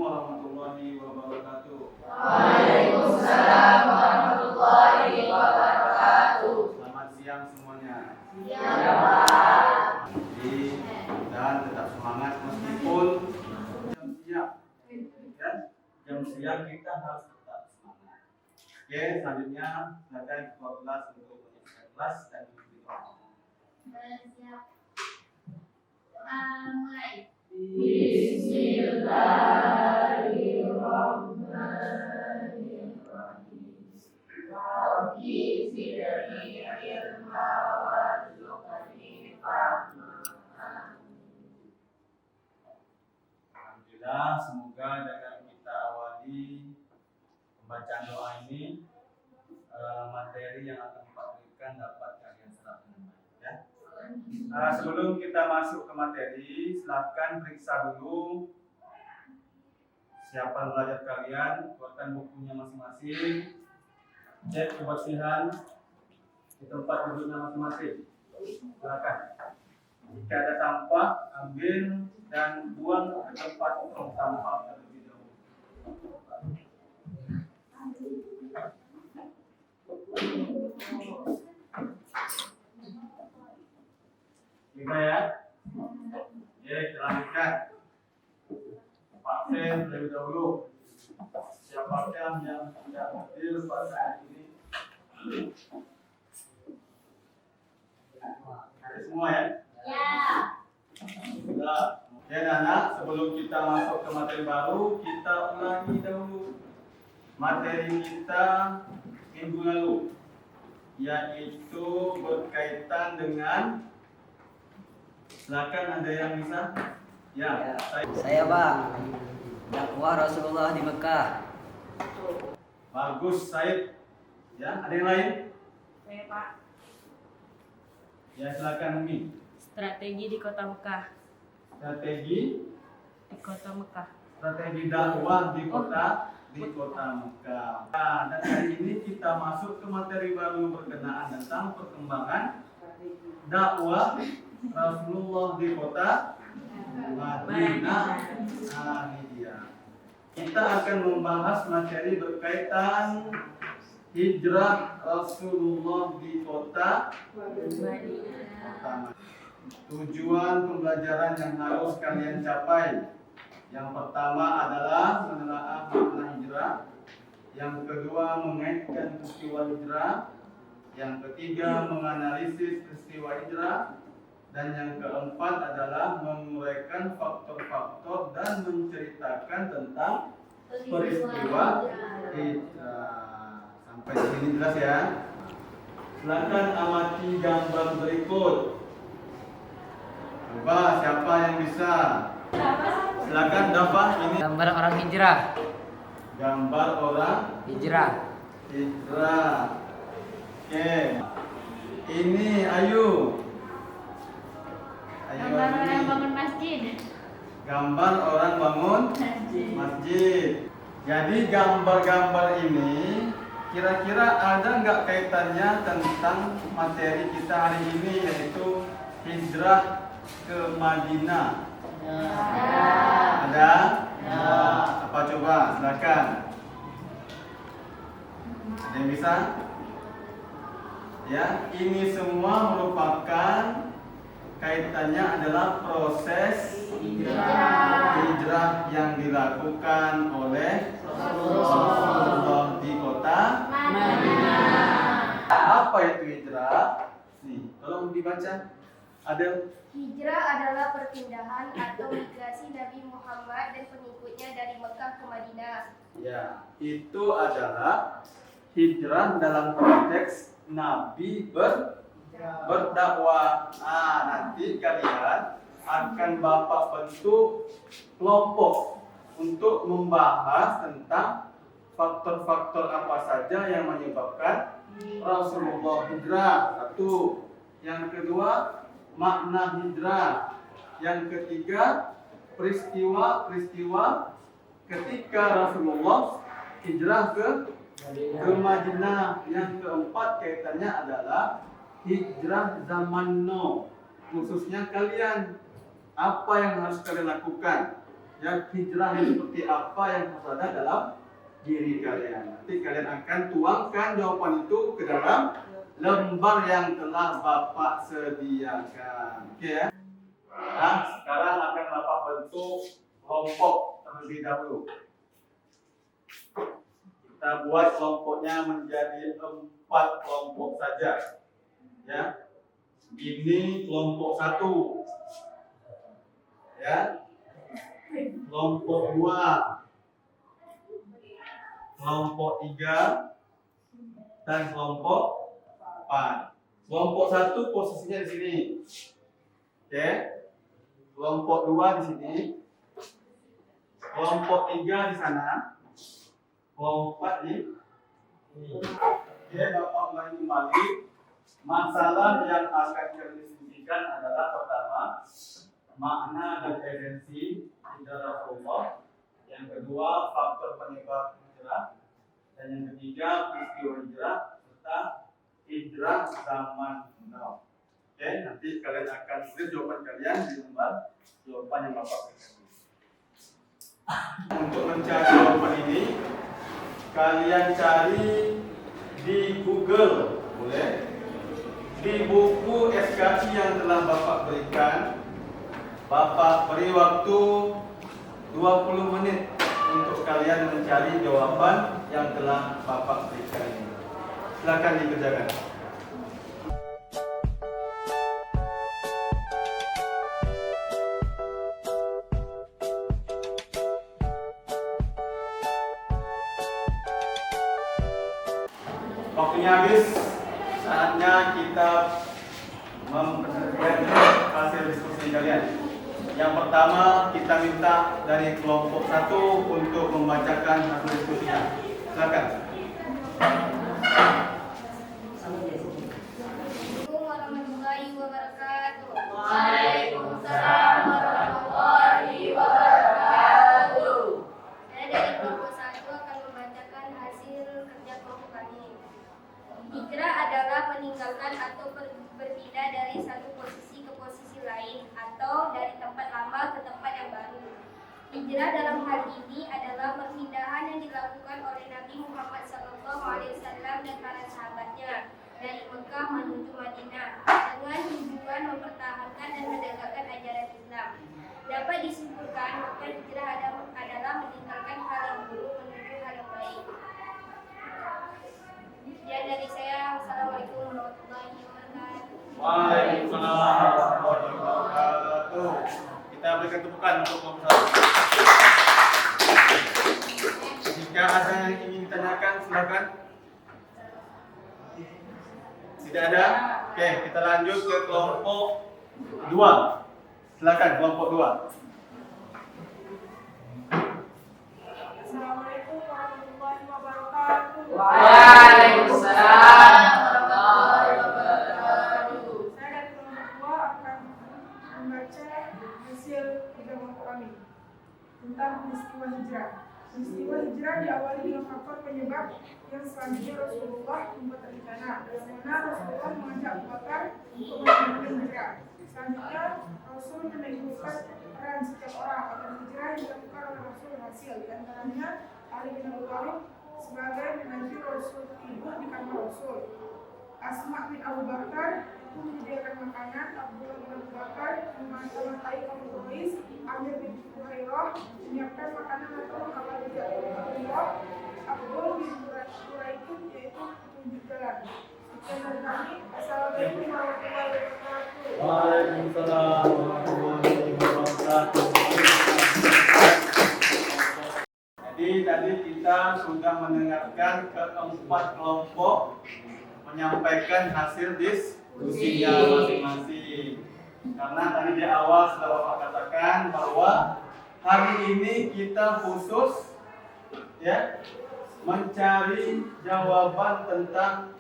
warahmatullahi wabarakatuh. Waalaikumsalam warahmatullahi wabarakatuh. Selamat siang semuanya. Ya, Pak. Dan tetap semangat meskipun jam siang. Ya, jam siang kita harus tetap semangat. Oke, selanjutnya silakan ketua kelas untuk menyampaikan kelas dan Siap. Mulai. Bismillahirrahmanirrahim. Rabbi zidni ilma warzuqni fahma. Alhamdulillah, semoga dengan kita awali pembacaan doa ini materi yang akan Pak berikan dapat kalian serap dengan baik ya. Sebelum kita masuk ke materi, silakan periksa dulu siapa belajar kalian, keluarkan bukunya masing-masing, cek kebersihan di tempat duduknya masing-masing. Silakan. Jika ada sampah, ambil dan buang ke tempat tong sampah terlebih dahulu. Kita ya. Oke, kita lanjutkan. Vaksin terlebih dahulu. Siapakah yang tidak hadir pada hari ini? Ada semua ya? Ya. Sudah. Oke anak, sebelum kita masuk ke materi baru, kita ulangi dahulu materi kita minggu lalu, yaitu berkaitan dengan, silakan ada yang bisa? Ya, Saya Pak, dakwah Rasulullah di Mekah. Bagus, Said. Ya, ada yang lain? Saya Pak, Ya, silakan Umi. strategi di kota Mekah. Strategi dakwah di kota Mekah. Nah, dan hari ini kita masuk ke materi baru berkenaan tentang perkembangan dakwah Rasulullah di kota Madinah. Nah, ini dia. Kita akan membahas materi berkaitan hijrah Rasulullah di kota Madinah. Tujuan pembelajaran yang harus kalian capai. Yang pertama adalah menelaah makna hijrah. Yang kedua mengaitkan peristiwa hijrah. Yang ketiga menganalisis peristiwa hijrah. Dan yang keempat adalah menguraikan faktor-faktor dan menceritakan tentang peristiwa hijrah. Sampai sini jelas ya. Silakan amati gambar berikut. Coba siapa yang bisa? Silakan Dafa ini. Gambar orang hijrah. Gambar orang Hijrah. hijrah. Oke. Ini Ayu. Gambar orang bangun masjid. Gambar orang bangun masjid. Jadi gambar-gambar ini kira-kira ada nggak kaitannya tentang materi kita hari ini, yaitu hijrah ke Madinah? Ada? Apa coba? Silakan. Ada yang bisa? Ya, ini semua merupakan kaitannya adalah proses hijrah yang dilakukan oleh Rasulullah di kota Madinah. Apa itu hijrah? Nih, tolong dibaca. Ada. Hijrah adalah perpindahan atau migrasi Nabi Muhammad dan pengikutnya dari Mekah ke Madinah. Ya, itu adalah hijrah dalam konteks Nabi berdakwah. Nanti kalian akan Bapak bentuk kelompok untuk membahas tentang faktor-faktor apa saja yang menyebabkan Rasulullah hijrah. Satu. Yang kedua, makna hijrah. Yang ketiga, peristiwa-peristiwa ketika Rasulullah hijrah ke Madinah. Yang keempat, kaitannya adalah hijrah zaman now. Khususnya kalian, apa yang harus kalian lakukan? Ya, hijrah itu seperti apa yang harus ada dalam diri kalian. Nanti kalian akan tuangkan jawaban itu ke dalam lembar yang telah Bapak sediakan. Oke ya. Nah, sekarang akan Bapak bentuk kelompok terlebih dahulu. Kita buat kelompoknya menjadi 4 kelompok saja. Ya. Ini kelompok 1. Ya. Kelompok 2. Kelompok 3 dan kelompok 4. Kelompok 1 posisinya di sini. Oke. Kelompok 2 di sini. Kelompok 3 di sana. Kelompok 4 di sini. Oke, Bapak ulangi kembali. Masalah yang akan kami diskusikan adalah pertama, makna dan esensi hijrah Rasulullah. Yang kedua, faktor penyebab hijrah. Dan yang ketiga, peristiwa hijrah serta hijrah zaman now. Oke, nanti kalian akan tulis jawaban kalian di lembar jawaban yang Bapak berikan. Untuk mencari jawaban ini, kalian cari di Google, boleh? Di buku SKI yang telah Bapak berikan, Bapak beri waktu 20 menit untuk kalian mencari jawaban yang telah Bapak berikan ini. Silakan dikerjakan. Waktunya habis, saatnya kita memperlihatkan hasil diskusi kalian. Yang pertama, kita minta dari kelompok 1 untuk membacakan hasil diskusinya. Silakan. Assalamualaikum warahmatullahi wabarakatuh. Waalaikumsalam warahmatullahi wabarakatuh. Saya dari kelompok 1 akan membacakan hasil kerja kelompok kami. Hijrah adalah meninggalkan atau berpindah dari satu posisi ke posisi lain atau dari tempat lama ke tempat yang baru. Hijrah dalam hal ini adalah perpindahan yang dilakukan oleh Nabi Muhammad SAW dan para sahabatnya dari Mekah menuju Madinah dengan tujuan mempertahankan dan menegakkan ajaran Islam. Dapat disimpulkan bahwa hijrah adalah meninggalkan hal yang buruk menuju hal yang baik. Sekian dari saya. Wassalamualaikum warahmatullahi wabarakatuh. Waalaikumsalam warahmatullahi wabarakatuh. Kita berikan tepukan untuk kelompok 1. Jika ada yang ingin ditanyakan, silakan. Tidak ada? Oke, kita lanjut ke kelompok 2. Silakan kelompok 2. Assalamualaikum warahmatullahi wabarakatuh. Waalaikumsalam warahmatullahi wabarakatuh. Saya dari kelompok 2 akan membaca hasil kerja kelompok kami tentang peristiwa hijrah. Peristiwa hijrah diawali dengan faktor penyebab yang selanjutnya Rasulullah membuat rencana, di mana Rasulullah mengajak Abu Bakar untuk melakukan hijrah. Selanjutnya Rasul meneguhkan peran setiap orang agar hijrah yang dilakukan oleh Rasul berhasil. Di antaranya Ali bin Abi Thalib sebagai menantu Rasul tidur di kamar Rasul. Asma bin Abu Bakar itu menyediakan makanan, Abdullah bin Abu Bakar mematahi kaum Quraisy, Amir bin Fuhairah menyiapkan makanan atau mengawali Abdullah, Abdul bin Quraisy yaitu petunjuk jalan. Sekian dari kami. Assalamualaikum warahmatullahi wabarakatuh. Waalaikumsalam warahmatullahi wabarakatuh. Jadi tadi kita sudah mendengarkan keempat kelompok menyampaikan hasil diskusinya masing-masing. Karena tadi di awal sudah Bapak katakan bahwa hari ini kita khusus ya mencari jawaban tentang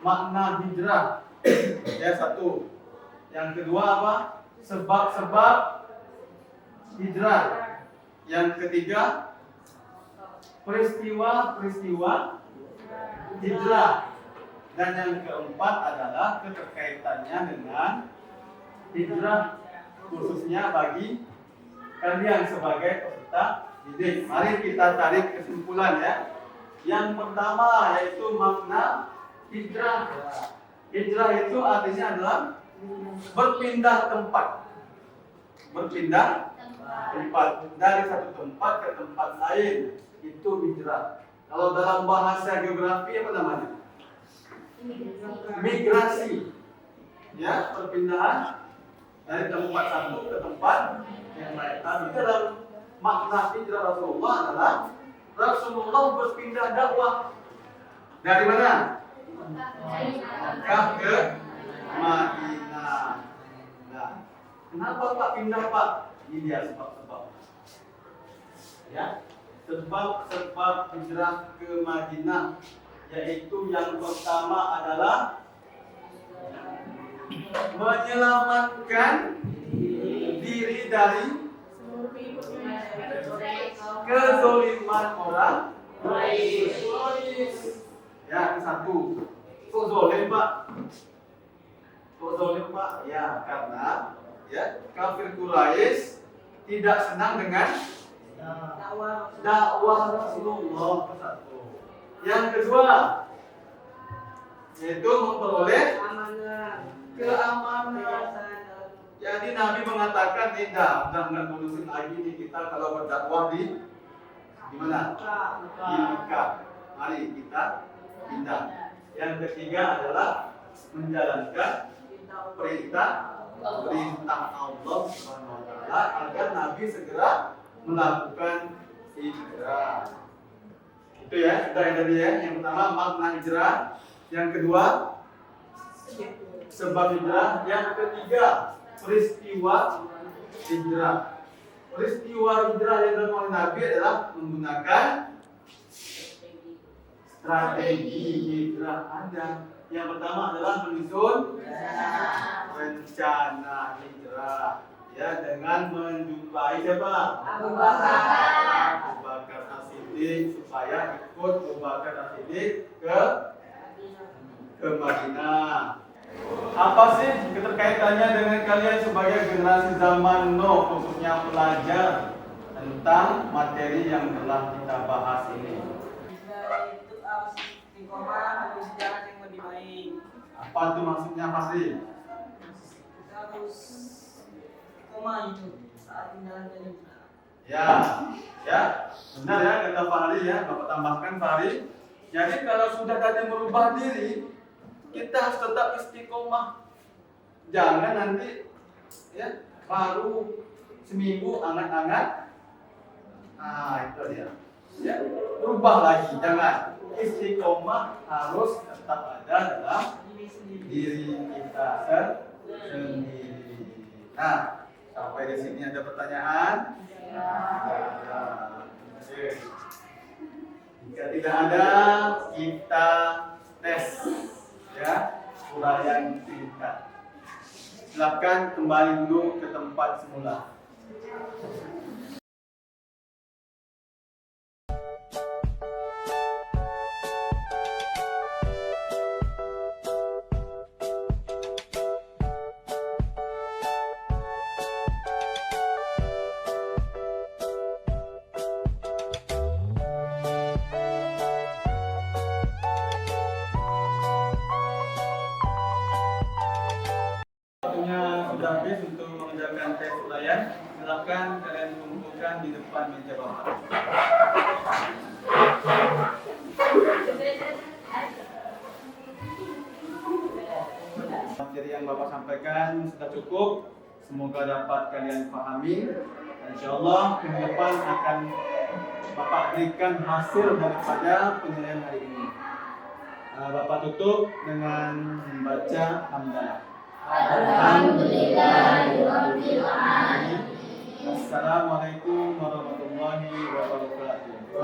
makna hijrah. Ya, 1. Yang kedua apa? Sebab-sebab hijrah. Yang ketiga, peristiwa-peristiwa hijrah. Dan yang keempat adalah keterkaitannya dengan hijrah khususnya bagi kalian sebagai peserta didik. Mari kita tarik kesimpulan ya. Yang pertama yaitu makna hijrah. Hijrah itu artinya adalah berpindah tempat. Berpindah tempat dari satu tempat ke tempat lain, itu hijrah. Kalau dalam bahasa geografi apa namanya? Migrasi. Ya, perpindahan dari tempat satu ke tempat yang lain. Tapi dalam makna hijrah Rasulullah adalah Rasulullah berpindah dakwah dari mana? Mekah ke Madinah. Nah, kenapa Pak pindah Pak? Ini dia sebab-sebab. Ya, sebab-sebab hijrah ke Madinah, yaitu yang pertama adalah menyelamatkan diri dari kezoliman orang. Ya, ini satu. Kok zolim Pak? Kok zolim Pak? Ya, karena ya kafir Quraisy tidak senang dengan dakwah Rasulullah. Satu. Yang kedua, yaitu memperoleh keamanan. Jadi Nabi mengatakan tidak, jangan ngurusin lagi nih kita kalau berdakwah di mana? Di Mekah. Mari kita pindah. Yang ketiga adalah menjalankan perintah Allah Subhanahu wa taala agar Nabi segera melakukan hijrah. Itu ya, sudah yang tadi ya. Yang pertama makna hijrah, yang kedua sebab hijrah, yang ketiga peristiwa hijrah. Peristiwa hijrah yang dilakukan oleh Nabi adalah menggunakan strategi hijrah ada. Yang pertama adalah menyusun rencana hijrah, ya, dengan menjumpai siapa? Abu Bakar As-Siddiq, supaya ikut Abu Bakar As-Siddiq ke Madinah. Apa sih keterkaitannya dengan kalian sebagai generasi zaman Nuh, khususnya pelajar tentang materi yang telah kita bahas ini? Itu istiqomah harus jalan yang lebih baik. Apa itu maksudnya Fahri? Kita harus istiqomah itu saat menjalankan hijrah. Ya, benar ya kata Fahri ya, Bapak tambahkan Fahri. Jadi kalau sudah tadi merubah diri, kita harus tetap istiqomah. Jangan nanti ya baru seminggu angat-angat. Nah, itu dia. Ya, berubah lagi. Jangan. Istiqomah harus tetap ada dalam diri kita sendiri. Nah, sampai di sini ada pertanyaan? Ya. Oke. Jika tidak ada, kita tes. Ya, uraian singkat. Silakan kembali dulu ke tempat semula. Sudah habis untuk mengerjakan tes uraian. Silakan kalian kumpulkan di depan meja Bapak. Materi yang Bapak sampaikan sudah cukup. Semoga dapat kalian pahami. Insyaallah ke depan akan Bapak berikan hasil daripada penilaian hari ini. Bapak tutup dengan membaca hamdalah. Alhamdulillahirabbil alamin. Assalamualaikum warahmatullahi wabarakatuh.